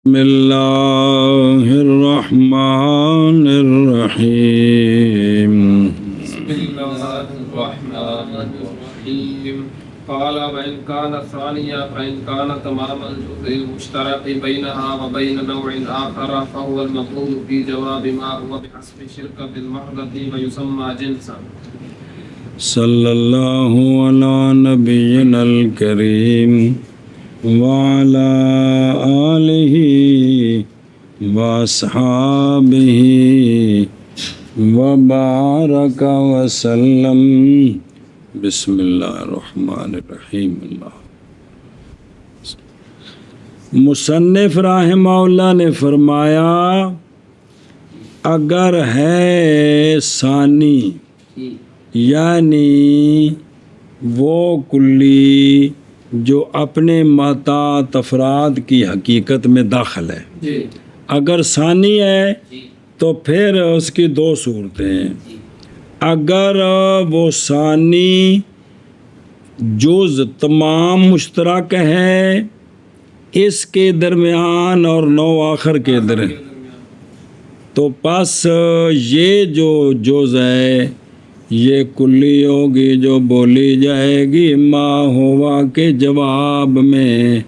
بسم اللہ الرحمن الرحیم بسم اللہ الرحمن الرحیم قال وإن كان ثانيا فإن كان تمام الجزء المشترك بينها وبين نوع آخر فهو المقول في جواب ما هو بحسب شركة المحضة ويسمى جنسا. صلی اللہ علی نبینا الکریم وعلی آلہ واصحابہ وبارک وسلم. بسم اللہ الرحمن الرحیم. مصنف رحمہ اللہ نے فرمایا اگر ہے ثانی یعنی وہ کلی جو اپنے محتاط افراد کی حقیقت میں داخل ہے، اگر ثانی ہے تو پھر اس کی دو صورتیں ہیں. اگر وہ ثانی جز تمام مشترک ہے اس کے درمیان اور نو آخر کے درمیان، تو پس یہ جو جز ہے یہ کلی ہوگی جو بولی جائے گی ما ہوا کے جواب میں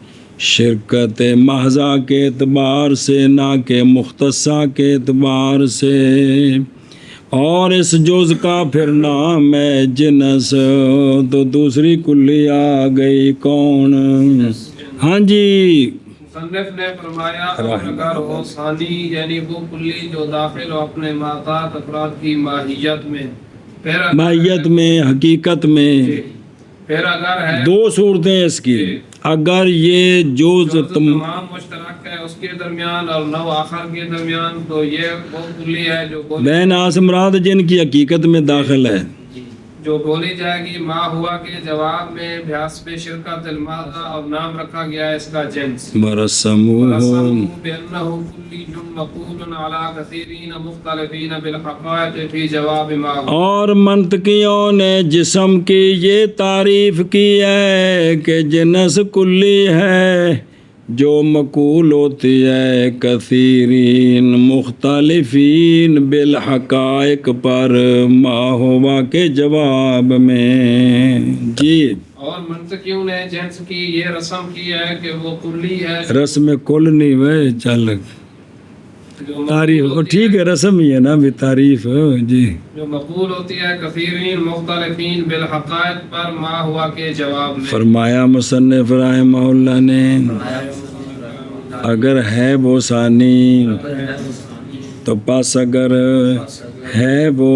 شرکت محضہ کے اعتبار سے، نہ کہ مختصہ کے اعتبار سے. اور اس جز کا پھر نام ہے جنس. تو دوسری کلی آ گئی کون؟ ہاں جی، مصنف نے فرمایا اگر ہو ثانی یعنی وہ کلی جو داخل ہو اپنے محتاط افراد کی ماہیت میں، ماہیت میں، حقیقت میں. پھر اگر ہے دو صورتیں اس کی. اگر یہ جز تمام مشترک ہے اس کے درمیان اور نو آخر کے درمیان، تو یہ وہ کلی ہے جو بین آسمراد جن کی حقیقت میں داخل ہے، جو بولی جائے گی ما ہوا کے جواب میں بحسب شرکت المادہ، اور نام رکھا گیا ہے اس کا جنس. وَرَسَّمُوهُ بِأَنَّهُ كُلِّيٌّ مَقُولٌ عَلَى كَثِيرِينَ مُخْتَلِفِينَ بِالْحَقَائِقِ فِي جَوَابِ مَا هُوَ. اور منطقیوں نے جسم کی یہ تعریف کی ہے کہ جنس کلی ہے جو مقول ہوتی ہے کثیرین مختلفین بالحقائق پر ما ہوا کے جواب میں. جی، اور منطقیوں نے جنس کی یہ رسم کی ہے کہ وہ کلی ہے رسم کل نہیں ہوئے چل جو تعریف ٹھیک ہے، رسم ہی ہے نا بھی تعریف. جی، جو مقول ہوتی ہے کثیرین مختلفین بالحقائق پر ما ہوا کے جواب میں. فرمایا مصنف رحمہ اللہ نے اگر ہے وہ ثانی تو پس اگر ہے وہ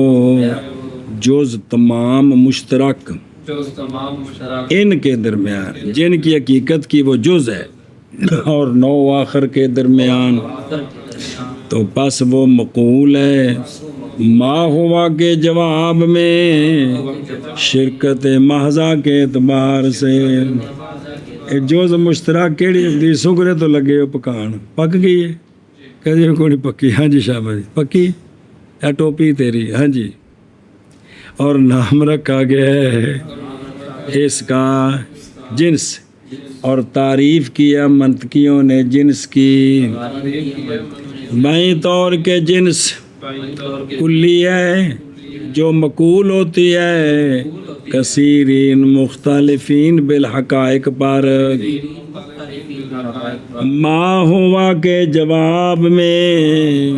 جز تمام مشترک جو تمام مشترک ان کے درمیان جن کی حقیقت کی وہ جز ہے اور نو آخر کے درمیان، تو پس وہ مقول ہے ما ہوا کے جواب میں شرکت محضہ کے اعتبار سے. جوز مشترک کیڑی دی سکرے تو لگے ہو پکان پک گئی ہے کدی کوئی نہیں پکی. ہاں جی شاباش جی، پکی یا ٹوپی تیری. ہاں جی، اور نام رکھا گیا ہے اس کا جنس، اور تعریف کیا منطقیوں نے جنس کی بائیں طور کے جنس کلی ہے جو مقول ہوتی ہے کثیرین مختلفین بالحقائق پر ما ہوا کے جواب میں.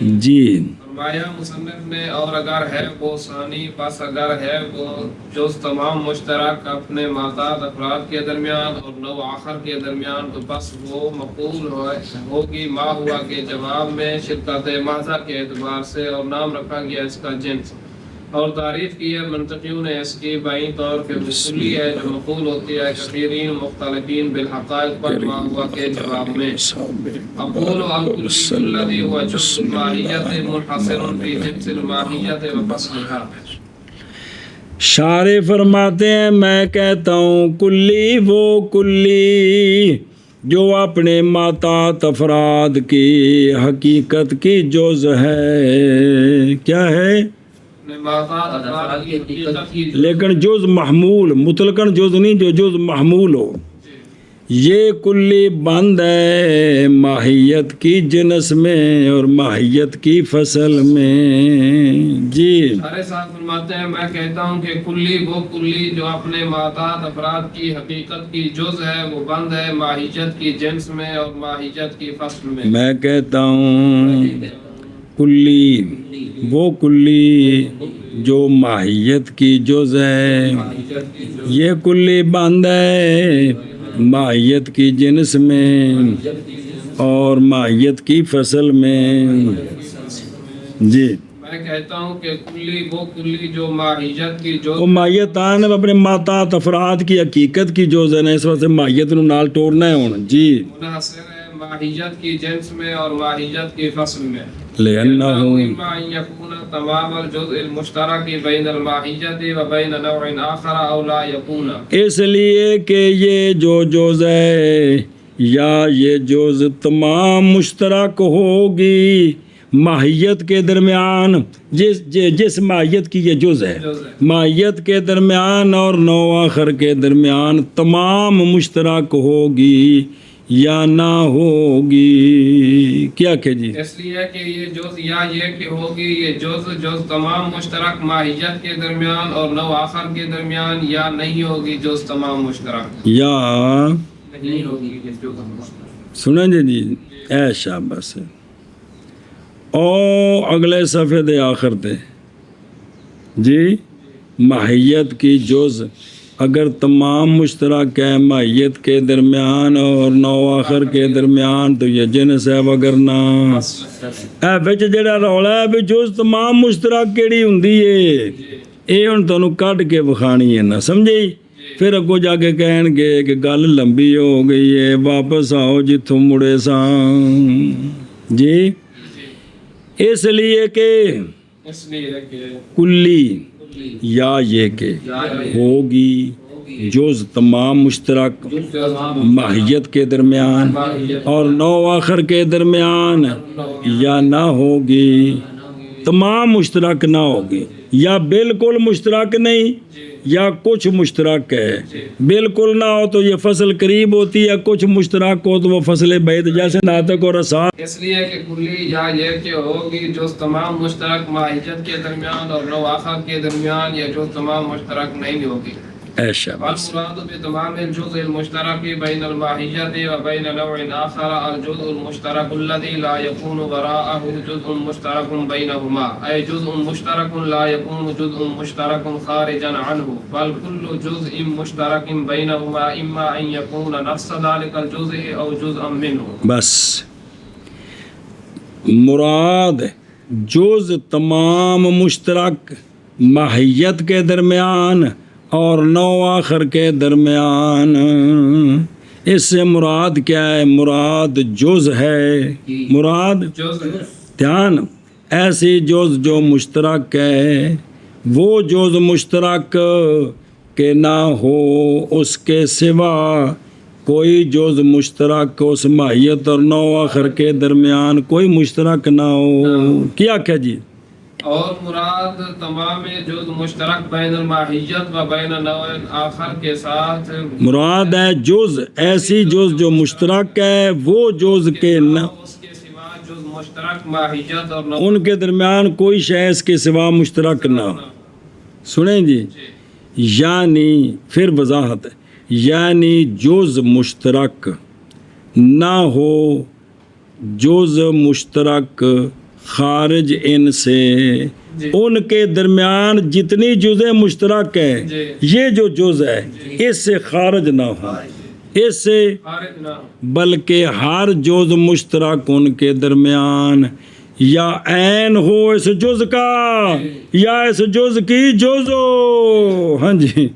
جی، فرمایا مصنف نے اور اگر ہے وہ ثانی پس اگر ہے وہ جز تمام مشترک اپنے محتاط افراد کے درمیان اور نو آخر کے درمیان، تو پس وہ مقول ہوگی ما ہوا کے جواب میں شرکت محضہ کے اعتبار سے، اور نام رکھا گیا اس کا جنس. اور تعریف کی ہے منطقیوں نے اس کی بائیں طور پہ کلی ہے جو مقول ہوتی ہے کثیرین مختلفین بالحقائق پر ما ہوا کے جواب میں. اقول الکلی الذی هو جزء الماہیت منحصر فی جنس الماہیت وفصلها. شارح فرماتے ہیں میں کہتا ہوں کلی وہ کلی جو اپنے محتاط افراد کی حقیقت کی جز ہے. کیا ہے؟ لیکن جز محمول، مطلقاً جز نہیں، جو جز محمول ہو. یہ کلی بند ہے ماہیت کی جنس میں اور ماہیت کی فصل میں. جی سارے ساتھ فرماتے ہیں میں کہتا ہوں کہ کلی وہ کلی جو اپنے معتاد افراد کی حقیقت کی جز ہے وہ بند ہے ماہیت کی جنس میں اور ماہیت کی فصل میں. میں کہتا ہوں کلی وہ کلی جو ماہیت کی جز ہے، یہ کلی بند ہے ماہیت کی جنس میں اور ماہیت کی فصل میں. جی میں کہتا ہوں کہ کلی وہ کلی جو ماہیت کی جز وہ ماہیت آن اپنے ماتات افراد کی حقیقت کی جز ہے نا، اس واسطے ماہیت نو نال توڑنا ہے ہوں. جی منحصر ہے ماہیت کی جنس میں اور ماہیت کی فصل میں. لأنه إما أن يكون تمام الجزء المشترك بين الماهية وبين نوع آخر أو لا يكون. اس لیے کہ یہ جو جز ہے یا یہ جز تمام مشترک ہوگی ماہیت کے درمیان، جس ماہیت کی یہ جز ہے ماہیت کے درمیان اور نوع آخر کے درمیان تمام مشترک ہوگی یا نہ ہوگی. کیا کہ جی اس لیے کہ یہ جز یا یہ کہ ہوگی یہ جز تمام مشترک ماہیت کے درمیان اور نوع آخر کے درمیان، یا نہیں ہوگی جز تمام مشترک، یا نہیں ہوگی جز مشترک. سنیں جی اے شاباش. او اگلے صفحے دے آخر تے جی ماہیت کی جز اگر تمام مشترک ہے ماہیت کے درمیان اور نوع آخر کے درمیان تو یہ جنس ہے، وگرنہ اے وچ جڑا رولا ہے بھی جز تمام مشترک کیڑی ہوندی ہے اے ہن تانوں کڈ کے وکھانی ہے نا، سمجھی؟ پھر اگوں جا کے کہن گے کہ گل لمبی ہو گئی ہے، واپس آؤ جتھوں مڑے ساں. جی اس لیے کہ اس لیے کہ کلی یا یہ کہ ہوگی جز تمام مشترک ماہیت کے درمیان اور نوع آخر کے درمیان، یا نہ ہوگی تمام مشترک نہ ہوگی، یا بالکل مشترک نہیں یا کچھ مشترک ہے. بالکل نہ ہو تو یہ فصل قریب ہوتی ہے، کچھ مشترک ہو تو وہ فصل بعید، جیسے ناطق اور رسا. اس لیے کہ کلی یا یہ کہ ہوگی جو تمام مشترک ماہیت کے درمیان اور نوع آخر کے درمیان، یا جو تمام مشترک نہیں ہوگی. ایشا والمراد بتمام الجزء المشترك بين الماهية وبين نوع آخر الجزء المشترك الذي لا يكون وراءه جزء مشترك بينهما، أي جزء مشترك لا يكون جزء مشترك خارجا عنه، بل كل جزء مشترك بينهما إما أن يكون نفس ذلك الجزء أو جزءا منه. بس مراد جز تمام مشترک ماہیت کے درمیان اور نوع آخر کے درمیان، اس سے مراد کیا ہے؟ مراد جز ہے، مراد دھیان ایسی جز جو مشترک ہے، وہ جز مشترک کہ نہ ہو اس کے سوا کوئی جز مشترک اس ماہیت اور نوع آخر کے درمیان کوئی مشترک نہ ہو. کیا کہ جی اور مراد تمام جز مشترک بین الماہیت و بین نوع آخر کے ساتھ مراد ہے جز ایسی جز جو مشترک ہے، وہ جز کے نہ اس کے سوا جز مشترک ماہیت اور نوع ان کے درمیان کوئی شے اس کے سوا مشترک نہ ہو. سنیں جی یعنی پھر وضاحت ہے، یعنی جز مشترک نہ ہو، جز مشترک خارج ان سے ان کے درمیان جتنی جزیں مشترک ہیں یہ جو جز ہے اس سے خارج نہ ہو، اس سے خارج نہ ہو، بلکہ ہر جز مشترک ان کے درمیان یا عین ہو اس جز کا یا اس جز کی جز ہو. ہاں جی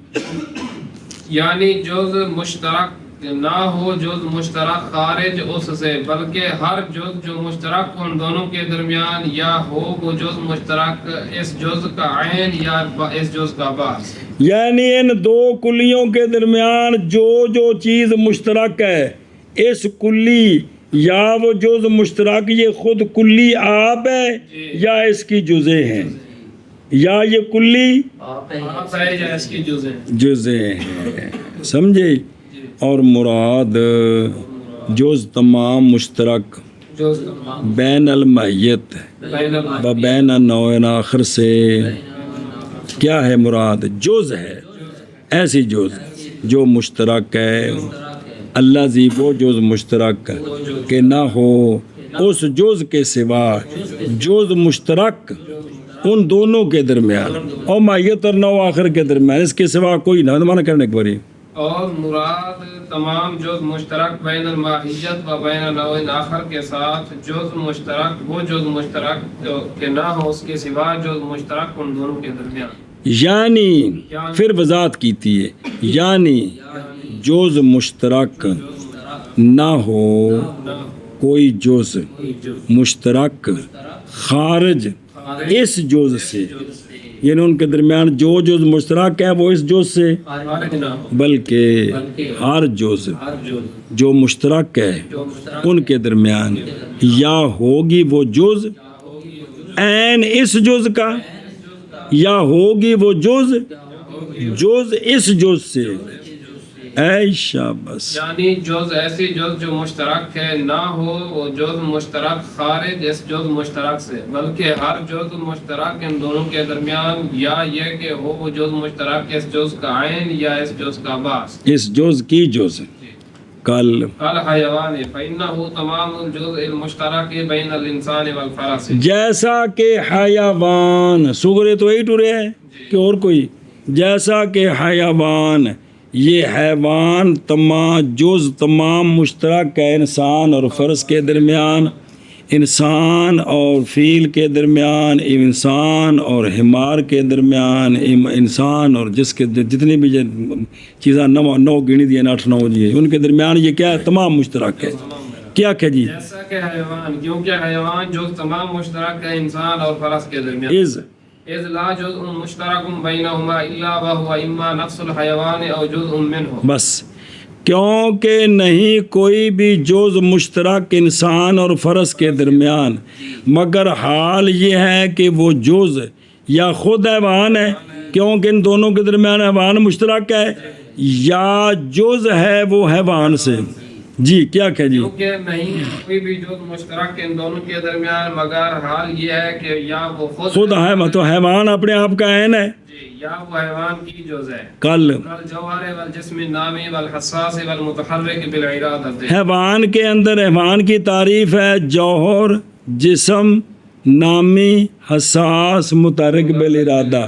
یعنی جز مشترک نہ ہو جز مشترک خارج اس سے، بلکہ ہر جز جو مشترک ان دونوں کے درمیان یا ہو وہ جز مشترک اس جز کا عین یا اس جز کا باعث. یعنی ان دو کلیوں کے درمیان جو چیز مشترک ہے اس کلی یا وہ جز مشترک یہ خود کلی آپ ہے یا اس کی جزیں ہیں، یا یہ کلی آپ ہے یا اس کی جزیں جزیں ہیں. سمجھے؟ اور مراد جز تمام مشترک جز تمام بین المحیت بین و بین نوع آخر سے کیا ہے مراد؟ جز ہے، ایسی جز جو مشترک ہے، اللہ زی وہ جز مشترک کہ نہ ہو اس جز کے سوا جز مشترک ان دونوں کے درمیان اور ماہیت اور نوع آخر کے درمیان، اس کے سوا کوئی نہ مانا کرنے ایک باری اور مراد تمام جز مشترک بین الماہیت و بین نوع آخر کے ساتھ جز مشترک وہ جز مشترک کہ نہ ہو اس کے سوا جز مشترک ان دونوں کے درمیان، یعنی پھر وضاحت کیتی ہے، یعنی جز مشترک نہ ہو کوئی جز مشترک خارج اس جز سے، یعنی ان کے درمیان جو جز مشترک ہے وہ اس جز سے، خارج نہ ہو بلکہ ہر جز ہر جز جو مشترک ہے ان کے درمیان یا ہوگی وہ جز عین اس جز کا یا ہوگی وہ جز اس جز سے، اے شاباش، یعنی جز ایسی جز جو مشترک ہے نہ ہو وہ جز مشترک خارج اس جز مشترک سے، بلکہ ہر جز مشترک ان دونوں کے درمیان یا یہ کہ ہو وہ جز مشترک اس جز کا عین یا اس جز کا باس، اس جز کی جز کل الحیوان فإنه تمام الجزء المشترک بین الانسان والفرس، جیسا کہ حیوان سگرے تو یہی ٹورے ہے کہ اور کوئی، جیسا کہ حیوان یہ حیوان تمام مشترک ہے انسان اور فرس کے درمیان، انسان اور فیل کے درمیان، انسان اور حمار کے درمیان، انسان اور جس کے جتنی بھی چیزاں نو گنی دی 8-9 جی ان کے درمیان یہ کیا ہے؟ تمام مشترک ہے، کیا کہ جی جیسا کہ حیوان، کیونکہ حیوان جو تمام مشترک ہے انسان اور فرس کے درمیان، اذ لا جزء مشترک بینہما الا وهو اما نفس الحیوان او جزء منه، بس کیونکہ نہیں کوئی بھی جز مشترک انسان اور فرس کے درمیان مگر حال یہ ہے کہ وہ جز یا خود حیوان ہے، کیونکہ ان دونوں کے درمیان حیوان مشترک ہے، یا جز ہے وہ حیوان سے، جی کیا کہ جی کیونکہ نہیں کوئی بھی جز مشترک ان دونوں کے درمیان مگر حال یہ ہے کہ یا وہ خود ہے تو حیوان اپنے آپ کا عین ہے، یا وہ حیوان کی جز ہے، کل الجوہر والجسم النامی والحساس والمتحرک بالارادۃ، حیوان کے اندر حیوان کی تعریف ہے جوہر، جسم، نامی، حساس، متحرک بالارادہ،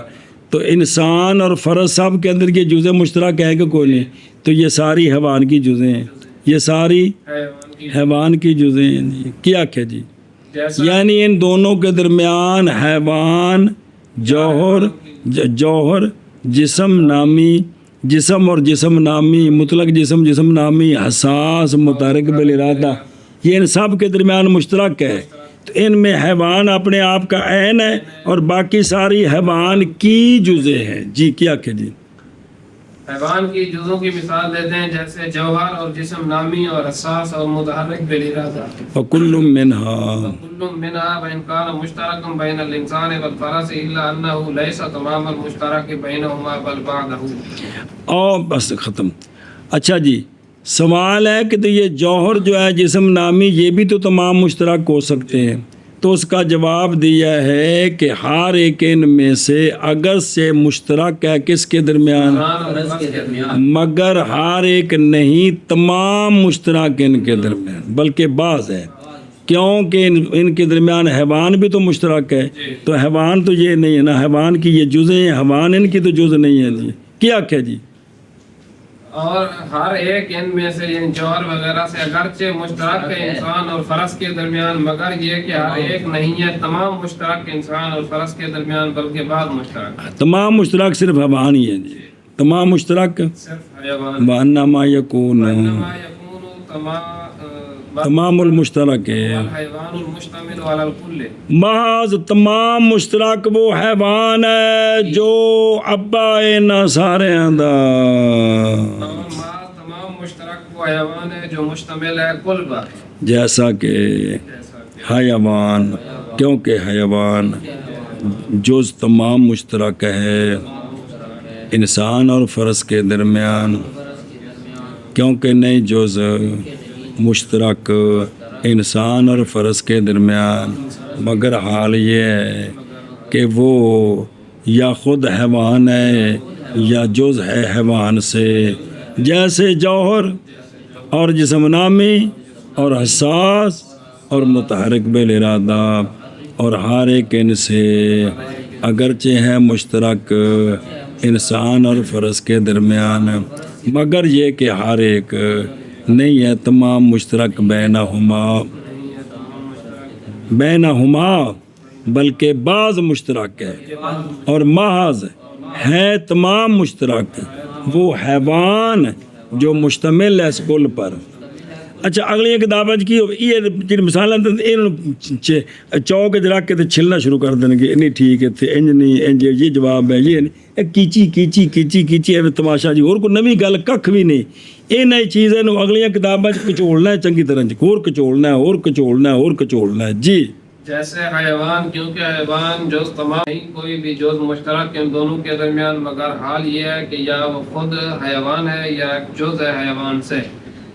تو انسان اور فرس سب کے اندر یہ جزء مشترک ہے کہ کوئی نہیں، تو یہ ساری حیوان کی جزیں ہیں، یہ ساری حیوان کی جزیں ہیں، کیا کہ جی یعنی ان دونوں کے درمیان حیوان جوہر جسم نامی، جسم اور جسم نامی، مطلق جسم نامی، حساس، متحرک بالارادہ، یہ ان سب کے درمیان مشترک ہے، تو ان میں حیوان اپنے آپ کا عین ہے اور باقی ساری حیوان کی جزیں ہیں، جی کیا کہ جی حیوان کی جزوں کی مثال دیتے ہیں جیسے جوہر اور جسم نامی اور حساس اور متحرک بالارادہ، وَكُلٌّ مِّنْهَا كل منها وإن كان مشتركا بين الإنسان والفرس إلا أنه ليس تمام المشترك بينهما بل بعضه، اور بس ختم۔ اچھا جی سوال ہے کہ تو یہ جوہر جو ہے جسم نامی یہ بھی تو تمام مشترک ہو سکتے ہیں، تو اس کا جواب دیا ہے کہ ہر ایک ان میں سے اگر سے مشترک ہے کس کے درمیان، مگر ہر ایک نہیں تمام مشترک ان کے درمیان، بلکہ بعض ہے، کیونکہ ان کے درمیان حیوان بھی تو مشترک ہے، تو حیوان تو یہ نہیں ہے نا، حیوان کی یہ جزیں ہیں، حیوان ان کی تو جز نہیں ہے، جی کیا کہ جی اور ہر ایک ان میں سے ان جوہر وغیرہ سے اگرچہ مشترک ہے انسان اور فرس کے درمیان مگر یہ کہ ہر ایک نہیں ہے تمام مشترک انسان اور فرس کے درمیان بلکہ بعض مشترک، تمام مشترک صرف حیوان ہی ہے، جی تمام مشترک صرف حیوان، وَأَنَّمَا يَكُونُ انما یکون تمام المشترک ہے، الحیوان المشتمل علی الکل، محض تمام مشترک وہ حیوان ہے جو ابا نہ سارے دا، تمام مشترک وہ حیوان ہے جو مشتمل ہے کل پر، جیسا کہ حیوان، کیونکہ حیوان جز تمام مشترک ہے انسان اور فرس کے درمیان، کیونکہ نہیں جز مشترک انسان اور فرس کے درمیان، مگر حال یہ ہے کہ وہ یا خود حیوان ہے یا جز ہے حیوان سے، جیسے جوہر اور جسم نامی اور حساس اور متحرک بالارادہ، اور ہر ایک ان سے اگرچہ ہے مشترک انسان اور فرس کے درمیان، مگر یہ کہ ہر ایک نہیں ہے تمام مشترک بینہما بلکہ بعض مشترک ہے، اور محض ہے تمام مشترک وہ حیوان جو مشتمل ہے اس کل پر۔ اچھا اگلی کتاب کی یہ مثال چوک رکھ کے چھلنا شروع کر دیں گے، نہیں ٹھیک ہے انج نہیں انج، یہ جواب ہے، یہ نہیں کیچی کیچی کیچی کیچی تماشا جی، اور کوئی نوی گل کھ بھی نہیں، یہ نئی چیز ہے اگلیاں کتاباں کچوڑنا ہے چنگی طرح، اور کچوڑنا ہے اور کچوڑنا ہے اور کچوڑنا ہے جی۔ جیسے حیوان، کیونکہ حیوان جز تمام نہیں کوئی بھی جز مشترک ان دونوں کے درمیان، مگر حال یہ ہے کہ یا وہ خود حیوان ہے یا جز ہے حیوان سے،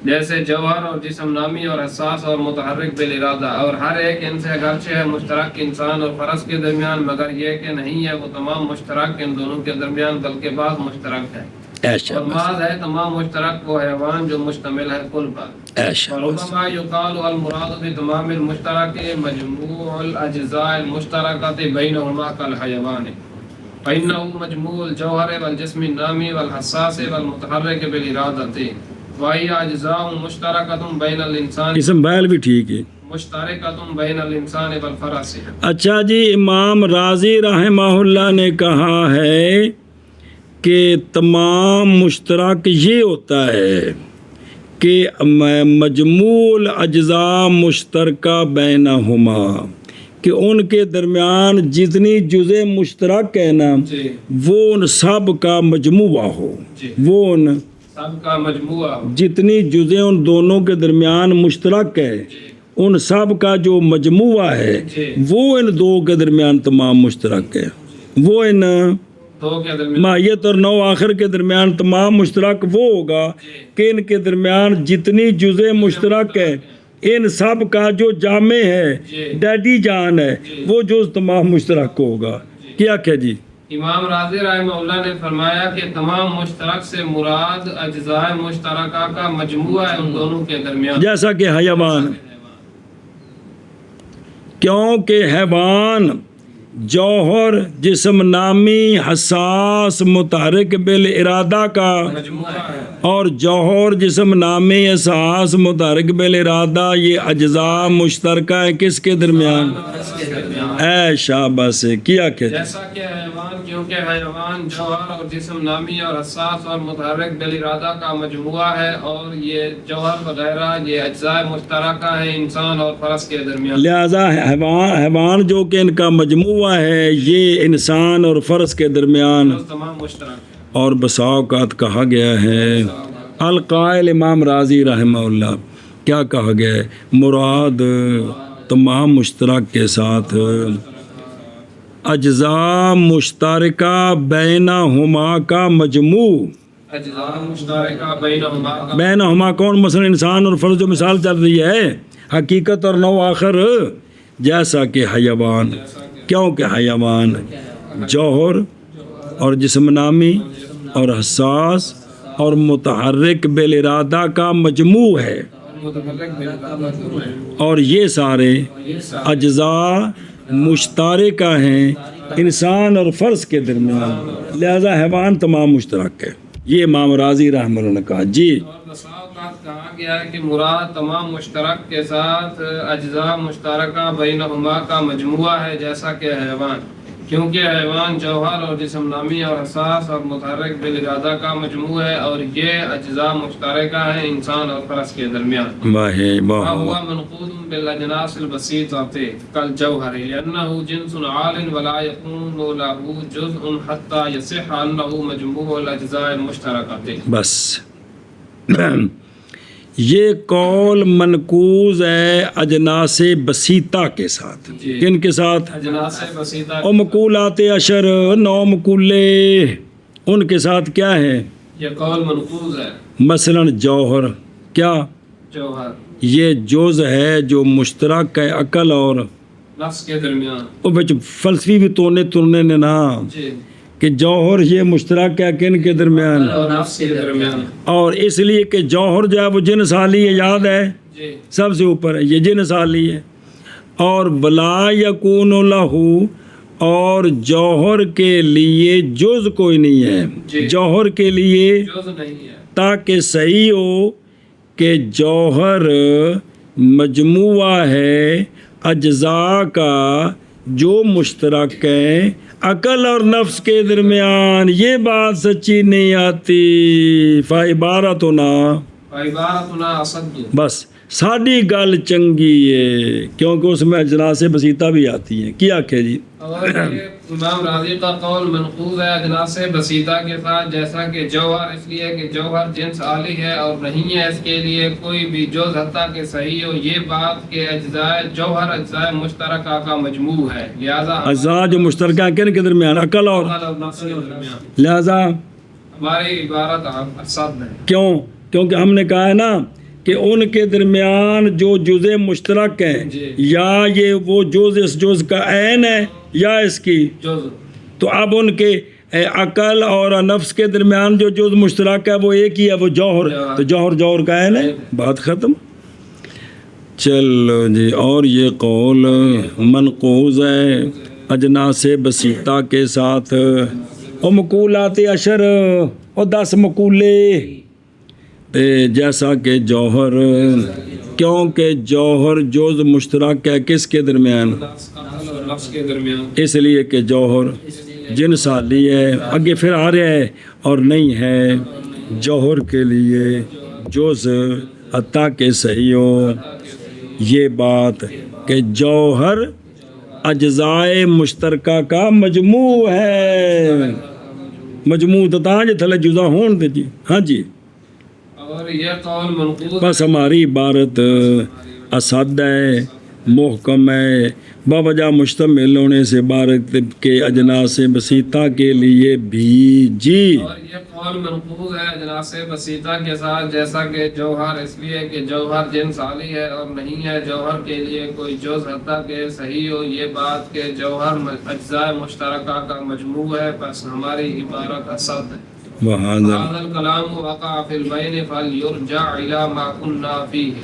جیسے جوہر اور جسم نامی اور حساس اور متحرک بالارادہ، اور ہر ایک ان سے اگرچہ ہے مشترک انسان اور فرس کے درمیان، مگر یہ کہ نہیں ہے وہ تمام مشترک ان دونوں کے درمیان بلکہ بعض مشترک ہے، اور بعض ہے تمام مشترک وہ حیوان جو مشتمل ہے کل پر۔ وربما يقال المراد بتمام المشترك مجموع الاجزاء المشتركة بينهما كالحيوان، فإنه مجموع الجوهر والجسم النامي والحساس والمتحرك بالإرادة، وهي اجزاء مشتركة بين الانسان، اسم بائل بھی ٹھیک ہے، مشترکۃ بین الانسان والفرس۔ اچھا جی، امام رازی رحمہ اللہ نے کہا ہے کہ تمام مشترک یہ ہوتا ہے کہ مجموع اجزاء مشترکہ بینہما، کہ ان کے درمیان جتنی جزء مشترک ہے نا وہ ان سب کا مجموعہ ہو، وہ ان سب کا مجموعہ ہو، جتنی جزء ان دونوں کے درمیان مشترک ہے ان سب کا جو مجموعہ ہے وہ ان دو کے درمیان تمام مشترک ہے، وہ ان دو کے درمیان ماہیت اور نو آخر کے درمیان تمام مشترک وہ ہوگا کہ ان کے درمیان جتنی جزء مشترک ہے ان سب کا جو جامع ہے ڈیڈی جان ہے وہ جز تمام مشترک ہوگا۔ کیا کہ جی امام راضی رحمہ اللہ نے فرمایا کہ تمام مشترک سے مراد اجزاء مشترکہ کا مجموعہ ہے ان دونوں کے درمیان، جیسا کہ حیوان، کیونکہ حیوان جوہر جسم نامی حساس متحرک بالارادہ کا، اور جوہر جسم نامی حساس متحرک بالارادہ یہ اجزاء مشترکہ ہے کس کے درمیان؟ اے شاباش کیا کہ جیسا کہ حیوان، کیونکہ حیوان جوہر اور جسم نامی اور حساس اور متحرک بالارادہ کا مجموعہ ہے، اور یہ جوہر وغیرہ یہ اجزاء مشترکہ ہیں انسان اور فرس کے درمیان، لہذا حیوان جو کہ ان کا مجموعہ ہے یہ انسان اور فرس کے درمیان تمام مشترک۔ اور بسا اوقات کہا گیا ہے القائل امام راضی رحمہ اللہ کیا کہا گیا ہے؟ مراد تمام مشترک کے ساتھ اجزاء مشترکہ بینہما کا مجموع، اجزاء مشترکہ بینہما کا، بینہما کون؟ مثلا انسان اور فرس جو مثال چل رہی ہے، حقیقت اور نو آخر، جیسا کہ حیوان، کیونکہ حیوان جوہر اور جسم نامی اور حساس اور متحرک بالارادہ کا مجموع ہے، اور یہ سارے اجزاء مشترکہ ہیں انسان اور فرس کے درمیان، لہذا حیوان تمام مشترک ہے، یہ امام راضی رحمہ اللہ نے کہا جی۔ کہا گیا ہے کہ مراد تمام مشترک کے ساتھ اجزاء مشترکہ بینہما کا مجموعہ ہے، جیسا کہ حیوان، کیونکہ حیوان جوہر اور جسم نامی اور حساس اور متحرک بالارادہ کا مجموعہ ہے، اور یہ اجزاء مشترکہ ہیں انسان اور فرس کے درمیان۔ وَهُوَ مَنْقُوضٌ بِالْأَجْنَاسِ الْبَسِيطَةِ كَالْجَوْهَرِ لِأَنَّهُ جِنْسٌ عَالٍ وَلَا يَكُونُ لَهُ جُزْءٌ حَتَّى يَصِحَّ أَنَّهُ مَجْمُوعُ الْأَجْزَاءِ الْمُشْتَرَكَةِ۔ بس یہ قول منقوض ہے اجناس بسیطہ کے ساتھ، کن کے ساتھ؟ اجناس بسیطہ، اور مقولات اشر، نو مقولے، ان کے ساتھ کیا ہے؟ یہ قول منقوض ہے. مثلاً جوہر کیا جوہر یہ جز ہے جو مشترک ہے عقل اور نفس کے درمیان. وہ بچ فلسفی بھی تونے ترنے نے نا جی. کہ جوہر یہ مشترک ہے کن کے درمیان اور نفس کے درمیان. اور اس لیے کہ جوہر جو ہے وہ جن سالی ہے یاد ہے جی. سب سے اوپر ہے یہ جن سالی ہے اور ولا یکون لہو اور جوہر کے لیے جز کوئی نہیں ہے جی. جوہر کے لیے جز نہیں ہے. تاکہ تاکہ صحیح ہو کہ جوہر مجموعہ ہے اجزاء کا جو مشترک ہے عقل اور نفس کے درمیان یہ بات سچی نہیں آتی فعبارتنا عبارتنا اصد. بس ساڈی گل چنگی ہے کیونکہ اس میں اجناس بسیطہ بھی آتی ہیں کیا کہ جی اور یہ امام راضی کا قول منقوض ہے اجناس بسیطہ کے ساتھ جیسا کہ جوہر اس لیے کہ جوہر جنس عالی ہے اور نہیں ہے اس کے لیے کوئی بھی جز حتیٰ کہ صحیح ہو یہ بات کہ اجزاء جوہر اجزاء مشترکہ کا مجموع ہے لہذا اجزاء جو مشترکہ کن کے درمیان عقل اور نفس کے درمیان لہذا ہماری عبارت اصد ہے. کیونکہ ہم نے کہا ہے نا کہ ان کے درمیان جو جزء مشترک ہیں جی. یا یہ وہ جز اس جز کا عین ہے یا اس کی جز. تو اب ان کے عقل اور نفس کے درمیان جو جز مشترک ہے وہ ایک ہی ہے وہ جوہر تو جوہر کا عین ہے بات ختم. چلو جی اور یہ قول منقوض ہے اجناس بسیطہ کے ساتھ اور مقولات عشر اور 10 مقولے جیسا کہ جوہر کیونکہ جوہر جز مشترک ہے کس کے درمیان نفس کے درمیان. اس لیے کہ جوہر جن سالی ہے آگے پھر آ رہا ہے اور نہیں ہے جوہر کے لیے جز حتیٰ کہ صحیح ہو یہ بات کہ جوہر اجزائے مشترکہ کا مجموع ہے مجموع تو تاں جے تھلے جزا ہون دے جی ہاں جی. اور یہ قول منقوض بس ہماری عبارت اسد ہے محکم ہے باوجہ مشتمل ہونے سے عبارت کے اجناس بسیطہ کے لیے بھی جی. اور یہ قول منقوض ہے اجناس بسیطہ کے ساتھ جیسا کہ جوہر اس لیے کہ جوہر جنس عالی ہے اور نہیں ہے جوہر کے لیے کوئی جز حتیٰ کہ صحیح ہو یہ بات کہ جوہر اجزاء مشترکہ کا مجموع ہے بس ہماری عبارت اسد ہے. وہذا هذا الكلام وقع في البين فليرجع الى ما كنا فيه.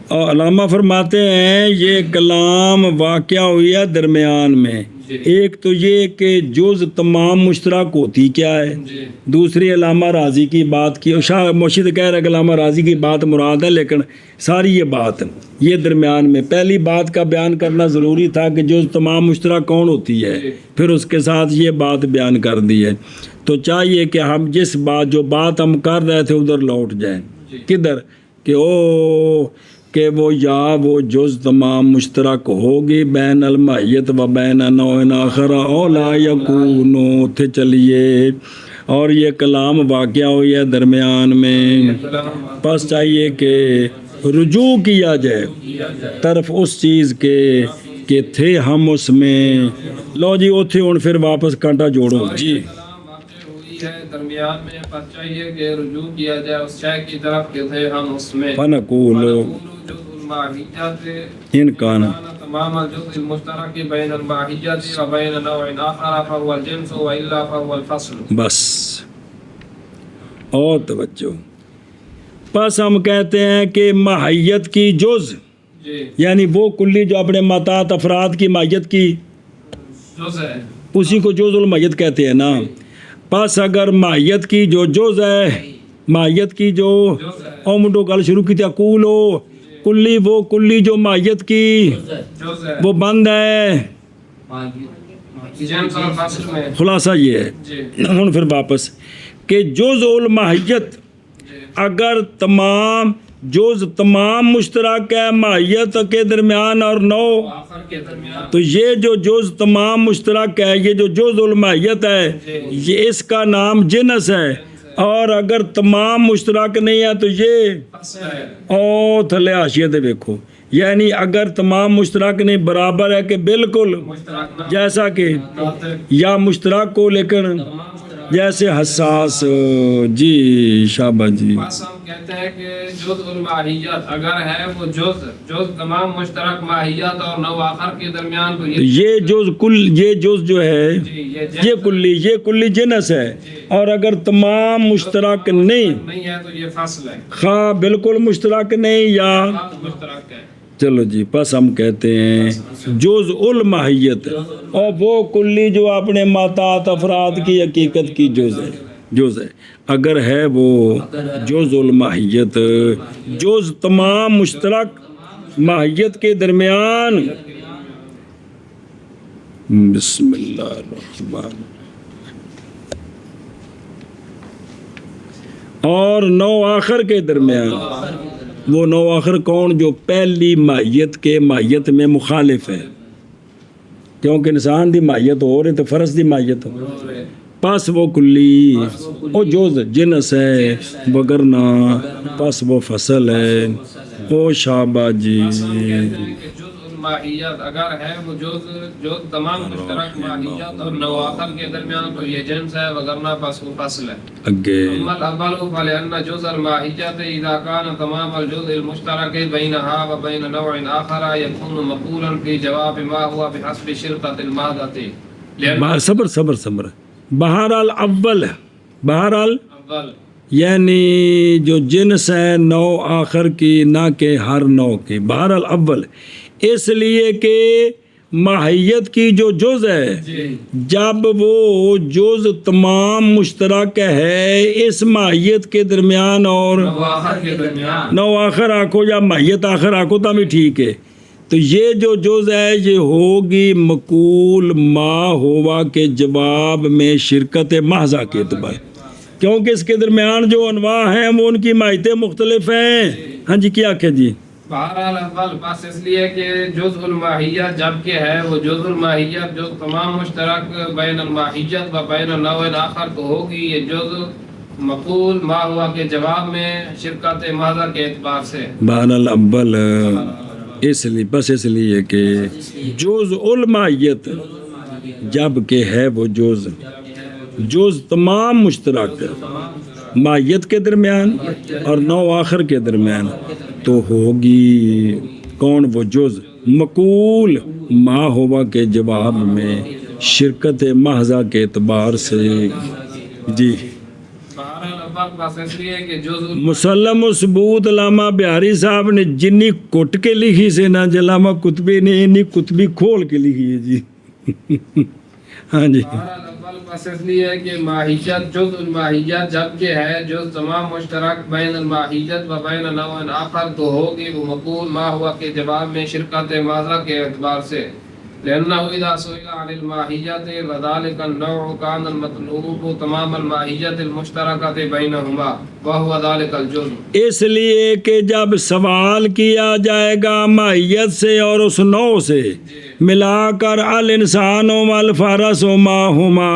اور علامہ فرماتے ہیں یہ کلام واقعہ ہوئی ہے درمیان میں ایک تو یہ کہ جز تمام مشترک ہوتی کیا ہے جی. دوسری علامہ راضی کی بات کی شاہ مرشد کہہ رہا ہے کہ علامہ راضی کی بات مراد ہے لیکن ساری یہ بات یہ درمیان میں پہلی بات کا بیان کرنا ضروری تھا کہ جز تمام مشترک کون ہوتی ہے پھر اس کے ساتھ یہ بات بیان کر دی ہے تو چاہیے کہ ہم جس بات جو بات ہم کر رہے تھے ادھر لوٹ جائیں کدھر کہ وہ یا وہ جز تمام مشترک ہوگی بین المحیت و بین نوع آخر او لا یکونو تھے چلیے اور یہ کلام واقعہ ہوئی ہے درمیان میں پس چاہیے کہ رجوع کیا جائے طرف اس چیز کے کہ تھے ہم اس میں لو جی وہ تھے ان پھر واپس کانٹا جوڑو جی ہے درمیان میں پر چاہیے کہ رجوع کیا جائے اس شے کی طرف کہ تھے ہم اس میں فنقول ان کانا تمام الجزء المشترک بین الماہیت و بین نوع آخر فهو الجنس والا فهو الفصل. بس اور توجہ پس ہم کہتے ہیں کہ ماہیت کی جز یعنی وہ کلی جو اپنے متاعت افراد کی ماہیت کی جز ہے اسی کو جز الماہیت کہتے ہیں نا. پس اگر ماہیت کی جو جز ہے ماہیت کی جو او منڈو گل شروع کی تھی اقولو کلی وہ کلی جو ماہیت کی وہ بند ہے خلاصہ یہ ہے ہن پھر واپس کہ جز الماہیت اگر تمام جز تمام مشترک ہے ماہیت کے درمیان اور نو تو یہ جو جز تمام مشترک ہے یہ جو جز الماہیت ہے یہ اس کا نام جنس ہے اور اگر تمام مشترک نہیں ہے تو یہ او تھلے حاشیے تے دیکھو یعنی اگر تمام مشترک نہیں برابر ہے کہ بالکل جیسا کہ یا مشترک کو لیکن جیسے حساس جی شابہ جی بس ہم کہتے ہیں کہ جز الماہیت اگر ہے وہ جز تمام مشترک ماہیت اور نو آخر کے درمیان تو یہ جز جو ہے جی یہ کلی جنس ہے، اور اگر تمام مشترک نہیں ہے تو یہ فصل ہے، خواہ بالکل مشترک نہیں یا مشترک ہے. چلو جی پس ہم کہتے ہیں جز الماہیت، اور وہ کلی جو اپنے ماتات افراد کی حقیقت کی جز ہے اگر ہے وہ جز الماہیت، جز تمام مشترک ماہیت کے درمیان. بسم اللہ الرحمن، اور نو آخر کے درمیان. وہ نو آخر کون؟ جو پہلی ماہیت کے ماہیت میں مخالف ہے، کیونکہ انسان دی ماہیت ہو رہی تو فرض دی ماہیت ہو، پس وہ کلی او جز جنس ہے، وگرنہ پس وہ فصل ہے. او شابہ جی جز الماہیت اگر ہے وہ جز تمام مشترک ماہیت اور نو آخر کے درمیان تو یہ جنس ہے، وگرنہ پس وہ فصل ہے. اگے اما الاول فلان جز الماہیت اذا كان تمام الجزء المشترک بینها وبین نوع آخر يكون مقولا في جواب ما هو بحسب شرطة المادة. صبر بہرحال اول یعنی جو جنس ہے نو آخر کی، نہ کہ ہر نو کی. بہرحال اول اس لیے کہ ماہیت کی جو جز ہے، جب وہ جز تمام مشترک ہے اس ماہیت کے درمیان اور نو آخر آکھو یا ماہیت آخر آکھو تو بھی ٹھیک ہے، تو یہ جو جز ہے یہ ہوگی مقول ما ہوا کے جواب میں شرکت محضہ کے اعتبار، کیونکہ اس کے درمیان جو انواع ہیں وہ ان کی ماہیتیں مختلف ہیں. ہاں جی کیا کہ جی بہرحال اول بس اس لیے کہ جز الماہیت جب کہ ہے وہ جز الماہیت جو تمام مشترک بین الماہیت و بین نوع آخر تو ہوگی یہ جز مقول ما ہوا کے جواب میں شرکت محضہ کے اعتبار سے. بہرحال اول اس لیے کہ جز الماہیت جب کہ ہے وہ جز تمام مشترک ماہیت کے درمیان اور نو آخر کے درمیان تو ہوگی کون؟ وہ جز مقول ما ہوا کے جواب میں شرکت محضہ کے اعتبار سے. جی مسلم و ثبوت علامہ بہاری صاحب نے جنی کٹ کے لکھی سے نہ علامہ قطبی نے انی قطبی کھول کے لکھی ہے جی. ہاں جی بس اس لیے کہ ماہیت جز الماہیت جب کہ ہے جز تمام مشترک بین الماہیت و بین نوع آخر تو ہوگی وہ مقول ما ہوا کے جواب میں شرکت محضہ کے اعتبار سے. لأنه إذا سئل عن الماهية وذلك النوع كان المطلوب تمام الماهية المشتركة بينهما وهو ذلك الجزء. اس لیے کہ جب سوال کیا جائے گا ماہیت سے اور اس نوع سے ملا کر الانسان والفرس ما ہما،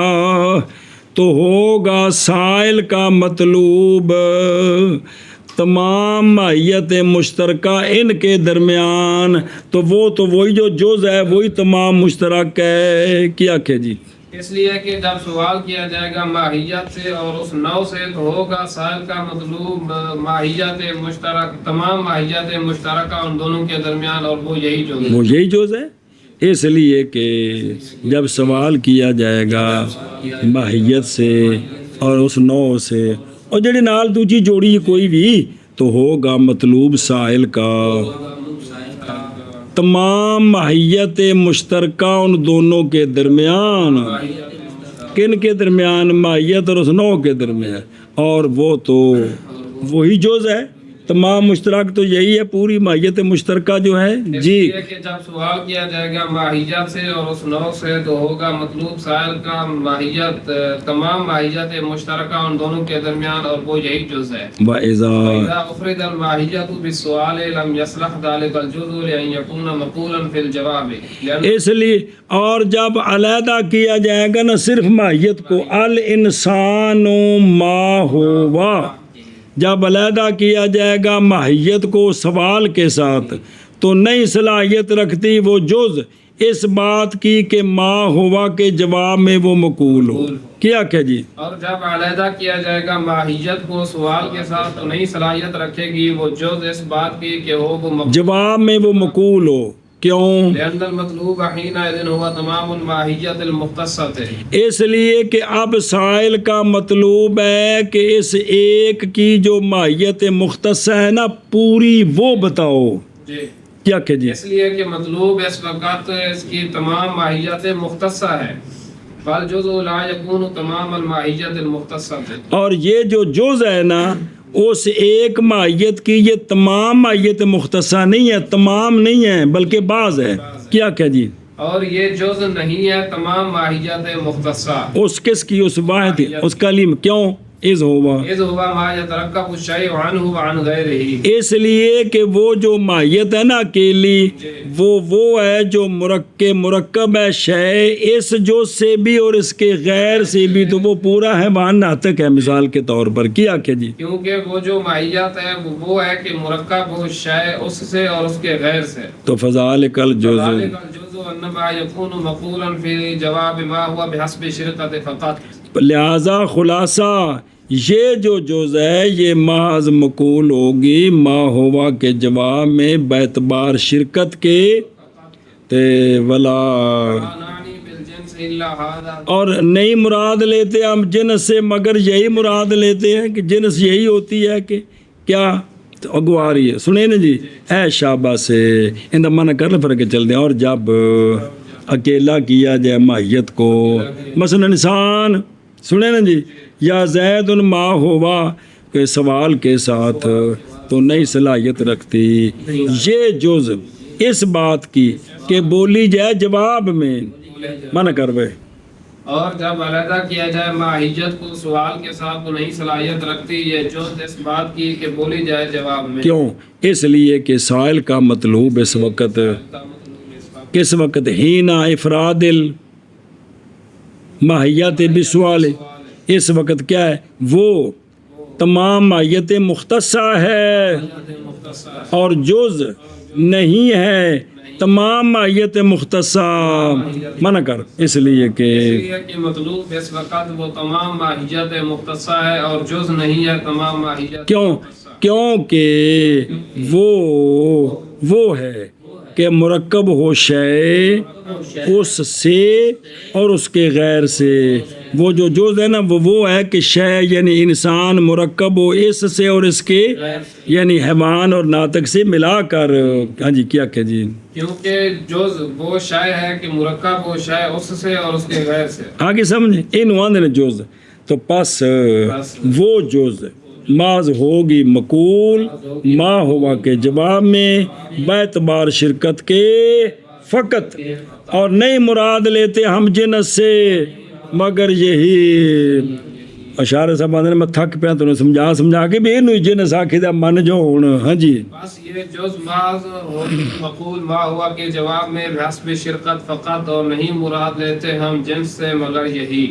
تو ہوگا سائل کا مطلوب تمام ماہیت مشترکہ ان کے درمیان، تو وہی جو جز ہے وہی تمام مشترک ہے. کیا کہ جی اس لیے کہ جب سوال کیا جائے گا ماہیت سے اور اس نوع سے تو ہوگا سائل کا مطلوب ماہیت مشترک تمام ماہیت مشترکہ ان دونوں کے درمیان، اور وہ یہی جز ہے. اس لیے کہ جب سوال کیا جائے گا ماہیت سے اور اس نوع سے اور جڑی نال دوجی جوڑی کوئی بھی، تو ہوگا مطلوب سائل کا تمام ماہیت مشترکہ ان دونوں کے درمیان. کن کے درمیان؟ ماہیت اور اس نوع کے درمیان، اور وہ تو وہی جز ہے. تمام مشترک تو یہی ہے، پوری ماہیت مشترکہ جو ہے. جی کہ جب سوال کیا جائے گا ماہیت سے اور اس نوع سے تو ہوگا مطلوب سائل کا ماہیت تمام ماہیت مشترکہ ان دونوں کے درمیان، اور وہ یہی جز ہے. وَإِذَا أُفْرِدَ الْمَاهِيَّةُ بِالسُّؤَالِ لَمْ يَصْلَحْ ذَلِكَ الْجُزْءُ لِأَنْ يَكُونَ مَقُولًا فِي الْجَوَابِ. اس لیے اور جب علیحدہ کیا جائے گا نہ صرف ماہیت کو، الانسان ما ہوا، جب علیحدہ کیا جائے گا ماہیت کو سوال کے ساتھ تو نئی صلاحیت رکھتی وہ جز اس بات کی کہ ما ہوا کے جواب میں وہ مقول ہو. کیا جی؟ اور جب علیحدہ کیا جائے گا ماہیت کو سوال کے ساتھ تو نہیں صلاحیت رکھے گی وہ جز اس بات کی کہ ہو وہ مقول، جواب میں وہ مقول ہو. کیوں؟ لأن المطلوب حینئذ ہوا تمام الماہیت المختصۃ، اس لیے کہ اب سائل کا مطلوب ہے کہ اس ایک کی جو ماہیت مختص ہے نا پوری وہ بتاؤ. جی کیا جی؟ اس لیے کہ مطلوب اس وقت اس کی تمام ماہیت مختصہ ہے، فالجزء لا یکون تمام الماہیت المختصۃ، اور یہ جو جز ہے نا اس ایک ماہیت کی یہ تمام ماہیت مختصہ نہیں ہے، تمام نہیں ہے بلکہ بعض ہے. کیا جی؟ اور یہ جز نہیں ہے تمام ماہیت مختصہ. اس کس کی؟ اس واحد اس کلیم. کیوں؟ اذ ہوا، اذ ہوا ما یترکب الشیء عنہ وعن غیرہ، اس لیے کہ وہ جو ماہیت ہے نا اکیلی وہ ہے جو مرکب ہے شے اس جو سے بھی اور اس کے غیر سے بھی، تو وہ پورا حیوان ناطق ہے مثال کے طور پر. کیا جی؟ کیونکہ وہ جو ماہیت ہے وہ ہے کہ مرکب ہو شے اس سے اور اس کے غیر سے. تو فذالک الجزء، ذالک الجزء انما یکون مقولا فی جواب ما ہوا بحسب شرکت فقط. لہذا خلاصہ یہ جو جز ہے یہ محض مقول ہوگی ما ہوا کے جواب میں باعتبار شرکت کے تے ولا، نعنی بالجنس الا ھذا، اور نہیں مراد لیتے ہم جنس سے مگر یہی مراد لیتے ہیں کہ جنس یہی ہوتی ہے کہ کیا اگواری ہے. سنیں نا جی، اے شابہ سے اندہ منع کر لیں فرق چل دیں. اور جب اکیلا کیا جائے ماہیت کو، مثلا انسان، سنیں نا جی، یا زید ما ہوا کہ سوال کے ساتھ تو نئی صلاحیت رکھتی یہ جز اس بات کی کہ بولی جائے جواب میں. منع کر بے. اور جب علیحدہ کیا جائے ماہیت کو سوال کے ساتھ تو نہیں صلاحیت رکھتی یہ جز اس بات کی کہ بولی جائے جواب میں. کیوں؟ اس لیے کہ سائل کا مطلوب اس وقت کس وقت ہینا افراد ماہیت بسوال، اس وقت کیا ہے وہ تمام ماہیت مختصہ ہے اور جز نہیں ہے تمام ماہیت مختصہ. منع کر اس لیے کہ مطلوب اس وقت وہ تمام ماہیت مختصہ ہے اور جز نہیں ہے تمام ماہیت. کیونکہ وہ ہے کہ مرکب ہو شے اس سے اور اس کے غیر سے. وہ جو جز ہے نا وہ ہے کہ شے یعنی انسان مرکب ہو اس سے اور اس کے یعنی حیوان اور ناطق سے ملا کر. ہاں جی، کیا جی؟ کیونکہ جز وہ شے ہے کہ مرکب ہو شے اس سے اور اس کے غیر سے. آگے سمجھیں ان جز تو پس وہ جز ماض ہوگی مقول ما ہوا کے جواب میں باعتبار شرکت کے فقط، اور نہیں مراد لیتے ہم جنس سے مگر یہی. اشارے صاحب آدھے میں تھک پیا تو سمجھا کے بھی انہوں جنس آکھی دا من جو ہونا. ہاں جی، بس یہ جز ماض ہوگی مقول ما ہوا کے جواب میں بحسب شرکت فقط، اور نہیں مراد لیتے ہم جنس سے مگر یہی.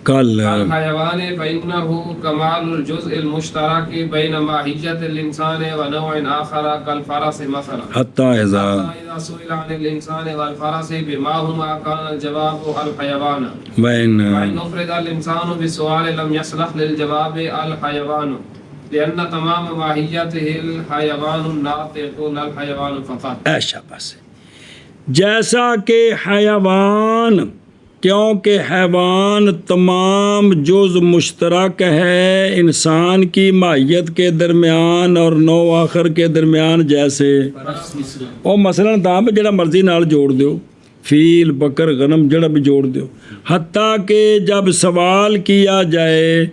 کل الحیوان فإنه کمال الجزء المشترک بین ماہیت الانسان و نوع آخر کالفرس مثلا، حتی اذا سئل عن الانسان والفرس بما هما كان الجواب الحيوان، بین وإن أفرد الإنسان بالسؤال لم يصلح للجواب الحيوان لأن تمام ماہیته الحيوان الناطق لا الحيوان فقط. ایشا بس جیسا کہ حیوان، کیونکہ حیوان تمام جز مشترک ہے انسان کی ماہیت کے درمیان اور نو آخر کے درمیان، جیسے اور مثلا دام جڑا مرضی نال جوڑ دیو، فیل بکر غنم جڑا بھی جوڑ دیو، حتیٰ کہ جب سوال کیا جائے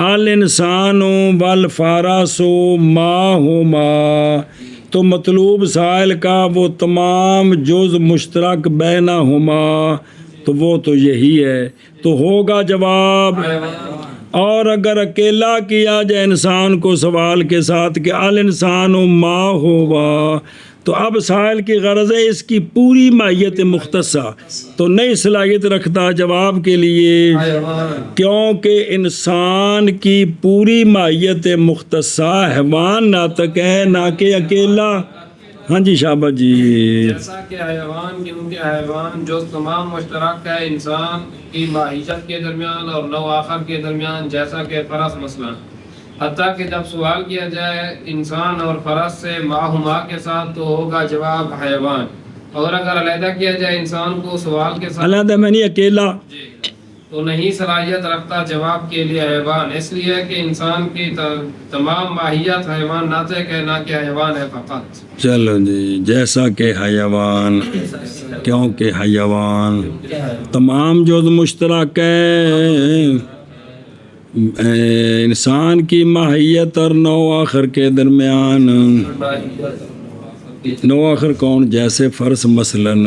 الانسان والفرس ما ہما، تو مطلوب سائل کا وہ تمام جز مشترک بینہما، تو وہ تو یہی ہے، تو ہوگا جواب. اور اگر اکیلا کیا جائے انسان کو سوال کے ساتھ کہ الانسان ما ہوا، تو اب سائل کی غرض ہے اس کی پوری ماہیت مختصہ، تو نئی صلاحیت رکھتا جواب کے لیے، کیونکہ انسان کی پوری ماہیت مختصہ حیوان ناطق ہے نہ کہ اکیلا. ہاں جی شاباش جی. جیسا کہ حیوان کیونکہ حیوان جو تمام مشترک ہے انسان کی معیشت کے درمیان اور نو آخر کے درمیان، جیسا کہ فرس مثلا، حتیٰ کہ جب سوال کیا جائے انسان اور فرس سے ماہما کے ساتھ تو ہوگا جواب حیوان، اور اگر علیحدہ کیا جائے انسان کو سوال کے ساتھ علیحدہ میں نہیں اکیلا، تو نہیں صلاحیت رکھتا جواب کے لیے حیوان، اس لیے کہ انسان کی تمام ماہیت حیوان ناطق ہے، نہ کہ حیوان ہے فقط. چلو جی. جیسا کہ حیوان کیونکہ حیوان تمام جز مشترک ہے انسان کی ماہیت اور نو آخر کے درمیان. نو آخر کون؟ جیسے فرس مثلاً،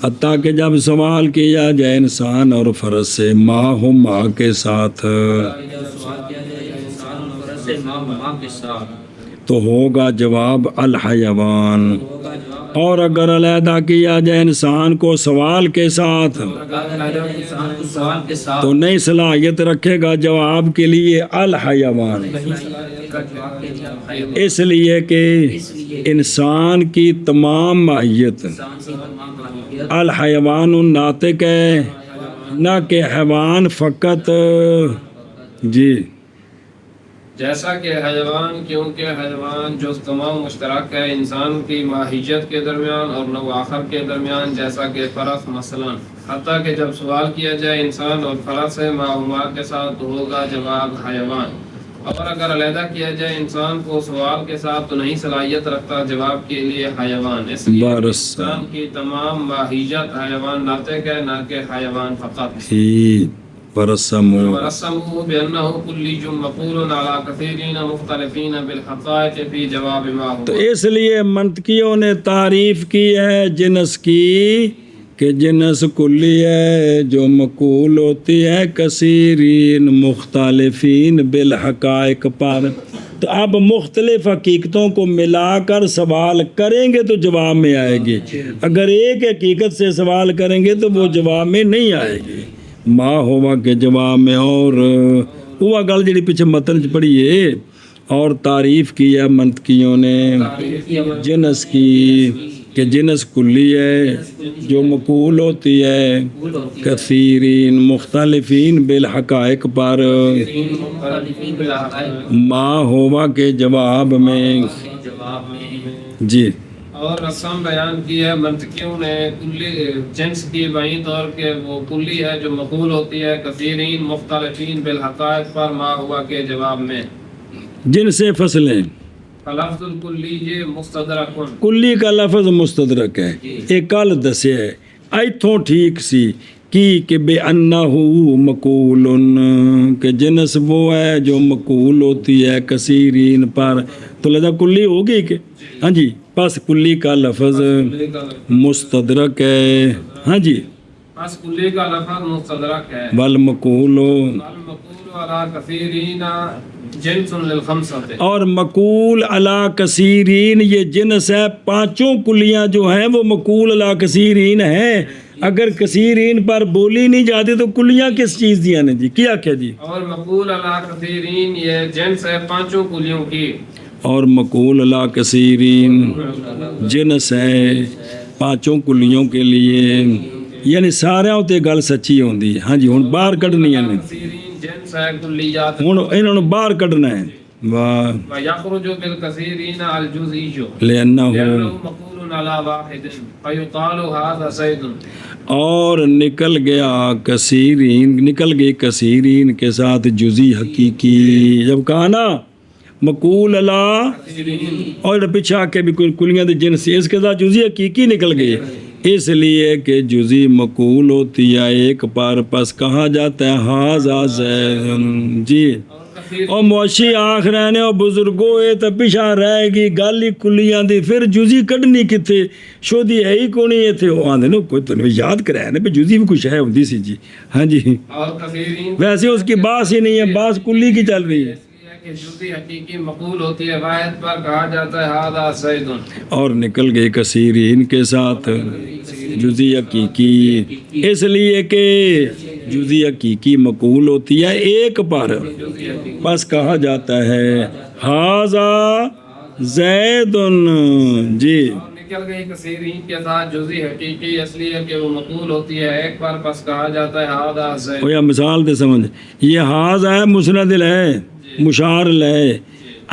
حتیٰ کہ جب سوال کیا جائے انسان اور فرس سے ماہما کے ساتھ تو ہوگا جواب الحیوان، اور اگر علیحدہ کیا جائے انسان کو سوال کے ساتھ تو نئی صلاحیت رکھے گا جواب کے لیے الحیوان، اس لیے کہ انسان کی تمام ماہیت الحیوان ناطق ہے، نہ کہ حیوان فقط. جی. جیسا کہ حیوان کیونکہ حیوان جو تمام مشترک ہے انسان کی ماہیت کے درمیان اور نو آخر کے درمیان، جیسا کہ فرس مثلا، حتیٰ کہ جب سوال کیا جائے انسان اور فرس سے ماہما کے ساتھ تو ہوگا جواب حیوان، اور اگر علیحدہ کیا جائے انسان کو سوال کے ساتھ تو نہیں صلاحیت رکھتا جواب کے لیے حیوان، اس لیے انسان کی تمام ماہیت حیوان ناطق ہے، نہ کہ حیوان فقط. ورسموا بأنه كلي مقول على كثيرين مختلفين بالحقائق في جواب ما هو. تو اس لیے منطقیوں نے تعریف کی ہے جنس کی کہ جنس کلی ہے جو مقول ہوتی ہے کثیرین مختلفین بالحقائق پر. تو اب مختلف حقیقتوں کو ملا کر سوال کریں گے تو جواب میں آئے گی، اگر ایک حقیقت سے سوال کریں گے تو وہ جواب میں نہیں آئے گی. ماں ہوا کے جواب میں. اور ہوا گل جڑی پیچھے متن چ پڑھی ہے، اور تعریف کی ہے منطقیوں نے جنس کی کہ جنس کلی ہے جو مقول ہوتی ہے کثیرین مختلفین بالحقائق پر. ماں ہوا کے جواب میں. جی. اور رسم بیان کی ہے منطقیوں نے کلی جنس کی بعین طور کہ وہ کلی ہے جو مقول ہوتی ہے کثیرین مختلفین بالحقائق پر ما ہوا کے جواب میں. جن سے فصلیں لفظ الکلی یہ مستدرک، کلی کا لفظ مستدرک ہے. ایک کل دسے ہے ایتھوں ٹھیک سی کی کہ بے انہو مقول، کہ جنس وہ ہے جو مقول ہوتی ہے کثیرین پر، تو لہذا کلی ہوگی کہ ہاں جی. پس کلی کا لفظ مستدرک ہے. ہاں جی. پس کلی کا لفظ مستدرک ہے. والمقول علی کثیرین جنس للخمسۃ، اور مقول علی کثیرین یہ جنس ہے، پانچوں کلیاں جو ہیں وہ مقول علی کثیرین ہیں. اگر کثیرین پر بولی نہیں جاتی تو کلیاں کس چیز دیا نے جی؟ کیا کیا جی؟ اور مقول علی کثیرین یہ جنس ہے پانچوں کلیوں کی. اور مقول علی کثیرین جنس ہے پانچوں کلیوں کے لیے، یعنی سارے ہوتے گل سچی ہوندی ہے. ہاں جی. ہن باہر کڈنی ہے جنس ہے کلیات، ہن انہاں نوں باہر کڈنا ہے. واہ. یخرج بالکثیرین الجزئی لأنہ مقول علی واحد فیقال ھذا زید، اور نکل گیا کثیرین، نکل گئی کثیرین کے ساتھ جزئی حقیقی. جب کہا نا مقول اللہ اور پیچھے آ کے بھی کلیاں دے جنس، اس کے ساتھ جزئی حقیقی نکل گئی، اس لیے کہ جزئی مقول ہوتی ہے ایک پر، پس کہا جاتا ہے ھذا زید. جی. اور معاشی آخ رہنے اور بزرگوں اے تو پیچھا رہ گی گل ہی کلیاں دی، پھر جزئی کڈنی کتے شودی ہے ہی کونی ایتھے. وہ آندے نا کوئی تو یاد کرے نا بھی جزئی بھی کچھ ہے ہوندی سی. جی. ہاں جی. ویسے اس کی باس ہی نہیں ہے، باس کلی کی چل رہی ہے کہ جزئی حقیقی مقول ہوتی ہے واحد پر، کہا جاتا ہے ھذا زید. اور نکل گئی کثیرین کے ساتھ جزئی حقیقی، اس لیے کہ جزئی حقیقی مقول ہوتی ہے ایک پر، بس کہا جاتا ہے ھذا زید جی اور نکل گئی کثیرین کے ساتھ جزی حقیقی، اس لیے کہ وہ مقول ہوتی ہے ایک بار، پس کہا جاتا ہے ہاذا زید۔ یا مثال دے سمجھ، یہ ہاذ ہے مسند ہے مشار ہے،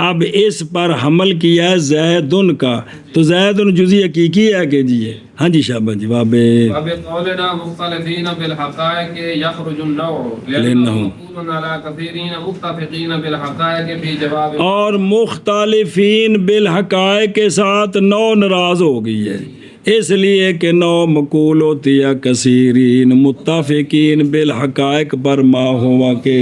اب اس پر حمل کیا ہے زیدن کا، تو زیدن جزی حقیقی ہے کہ جی ہے؟ ہاں جی شابہ جی باب وبقولنا مختلفین بالحقائق یخرج النوع لأنه مقول على كثيرین متفقین بالحقائق فی جواب۔ اور مختلفین بالحقائق کے ساتھ نو ناراض ہو گئی ہے، اس لیے کہ نو مقول ہوتی ہے کثیرین متفقین بالحقائق پر ما ہوا کہ،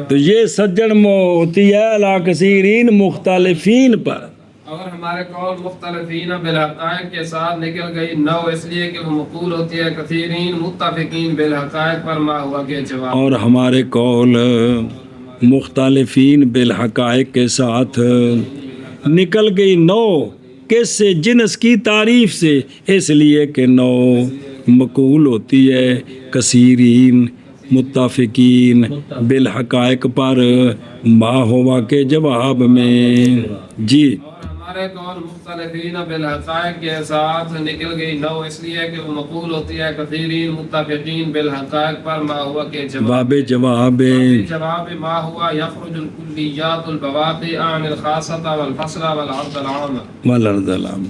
تو یہ سجن مو ہوتی ہے لا کثیرین مختلفین پر۔ اگر ہمارے قول مختلفین بالحقائق کے ساتھ نکل گئی نو، اس لیے کہ وہ مقول ہوتی ہے کثیرین متفقین بالحقائق پر ما ہوا کے جواب۔ اور ہمارے قول مختلفین بالحقائق کے ساتھ نکل گئی نو، کس سے؟ جنس کی تعریف سے، اس لیے کہ نو مقول ہوتی ہے کثیرین متفقین بالحقائق پر ما ہوا کے جواب میں جی۔ اور ہمارے قول مختلفین بالحقائق کے ساتھ نکل گئی نو، اس لیے کہ وہ مقول ہوتی ہے کثیرین متفقین بالحقائق پر ما ہوا کے جواب۔ جواب جواب ما ہوا یخرج الکلیات البواقی عن الخاصۃ والفصل والعرض العام۔ والارض العام۔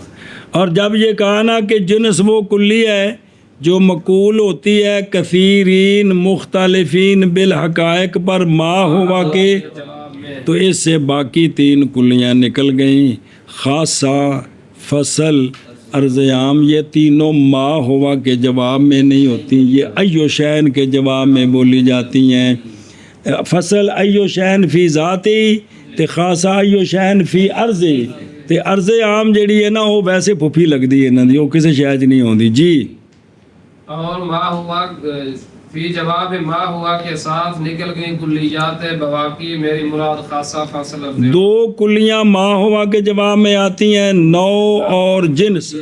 اور جب یہ کہا نا کہ جنس وہ کلی ہے جو مقول ہوتی ہے کثیرین مختلفین بالحقائق پر ما ہوا کے، تو اس سے باقی تین کلیاں نکل گئیں، خاصہ، فصل، عرض عام، یہ تینوں ما ہوا کے جواب میں نہیں ہوتی، یہ ایو شین کے جواب میں بولی جاتی ہیں۔ فصل ایو شین فی ذاتی تے خاصہ ایو شین فی عرضی، تے عرض عام جڑی ہے نا وہ ویسے پھپھی لگتی ہے نا، وہ کسی شاید نہیں ہوتی جی۔ اور ما ہوا فی جواب ما ہوا کے ساتھ نکل گئی کلیات بواقی، میری مراد خاصہ فصل عرض۔ دو کلیاں ما ہوا کے جواب میں آتی ہیں، نو اور جنس،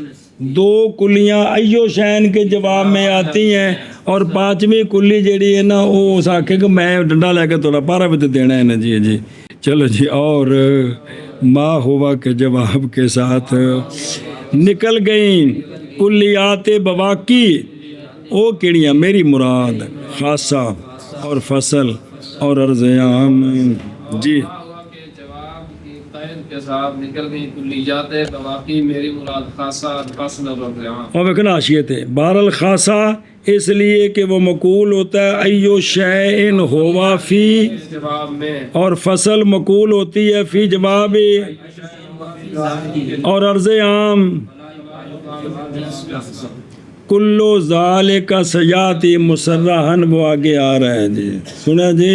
دو کلیاں ایو شین کے جواب میں آتی ہیں، اور پانچویں کلی جڑی ہے نا وہ اس آکھے کہ میں ڈنڈا لے کے تھوڑا پارا بھی تو دینا ہے نا جی جی چلو جی۔ اور ما ہوا کے جواب کے ساتھ نکل گئیں کلیات بواقی، او کیڑیاں؟ میری مراد خاصہ اور فصل اور عرض عام جی۔ ما ہوا کے جواب کی قید کے ساتھ نکل گئی کلیات بواقی، میری مراد خاصہ فصل اور عرض عام۔ اور ویکھنا حاشیے تھے بہرحال خاصہ اس لیے کہ وہ مقول ہوتا ہے ایو شیئن ہوا فی، جواب میں، اور فصل مقول ہوتی ہے فی جواب، اور عرض عام کلو ذالک سیاتی مسرحن، وہ آگے آ رہا ہے جی، سنا جی۔